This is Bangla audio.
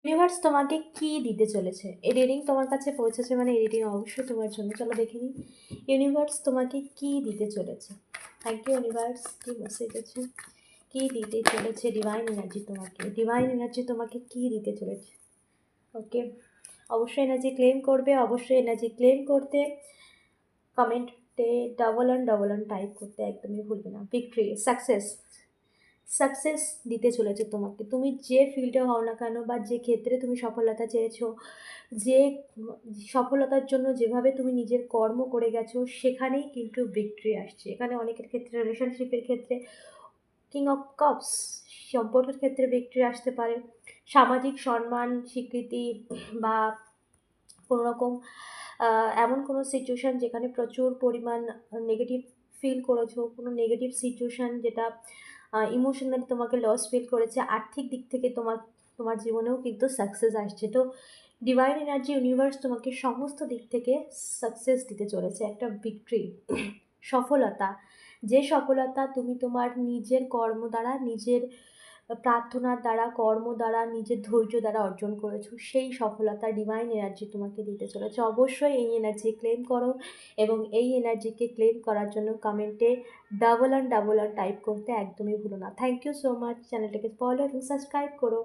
ইউনিভার্স তোমাকে কি দিতে চলেছে? এই রিডিং তোমার কাছে পৌঁছেছে মানে এই রিডিং অবশ্যই তোমার জন্য। চলো দেখে নিই ইউনিভার্স তোমাকে কি দিতে চলেছে। থ্যাংক ইউ ইউনিভার্স, কি মেসেজ আছে, কি দিতে চলেছে ডিভাইন এনার্জি তোমাকে। ডিভাইন এনার্জি তোমাকে কি দিতে চলেছে? ওকে, অবশ্যই এনার্জি ক্লেম করবে, অবশ্যই এনার্জি ক্লেম করতে কমেন্টে ডবল অন টাইপ করতে একদমই ভুলবে না। ভিক্টরি, সাকসেস দিতে চলেছে তোমাকে। তুমি যে ফিল্ডে হও না কেন বা যে ক্ষেত্রে তুমি সফলতা চেয়েছো, যে সফলতার জন্য যেভাবে তুমি নিজের কর্ম করে গেছো, সেখানেই কিন্তু ভিক্টরি আসছে। এখানে অনেকের ক্ষেত্রে রিলেশনশিপের ক্ষেত্রে কিং অফ কাপস, সম্পর্কের ক্ষেত্রে ভিক্টরি আসতে পারে। সামাজিক সম্মান, স্বীকৃতি বা কোনো রকম এমন কোনো সিচুয়েশান যেখানে প্রচুর পরিমাণ নেগেটিভ ফিল করেছো, কোনো নেগেটিভ সিচুয়েশান যেটা ইমোশনালি তোমাকে লস ফিল করেছে, আর্থিক দিক থেকে তোমার জীবনেও কিন্তু সাকসেস আসছে। তো ডিভাইন এনার্জি ইউনিভার্স তোমাকে সমস্ত দিক থেকে সাকসেস দিতে চলেছে, একটা ভিক্টরি, সফলতা। যে সফলতা তুমি তোমার নিজের কর্ম দ্বারা, নিজের প্রার্থনার দ্বারা, কর্ম দ্বারা, নিজের ধৈর্য দ্বারা অর্জন করেছো, সেই সফলতা ডিভাইন এনার্জি তোমাকে দিতে চলেছে। অবশ্যই এই এনার্জি ক্লেম করো এবং এই এনার্জিকে ক্লেম করার জন্য কমেন্টে ডবল অন টাইপ করতে একদমই ভুলো না। Thank you so much. চ্যানেলটাকে ফলো এবং সাবস্ক্রাইব করো।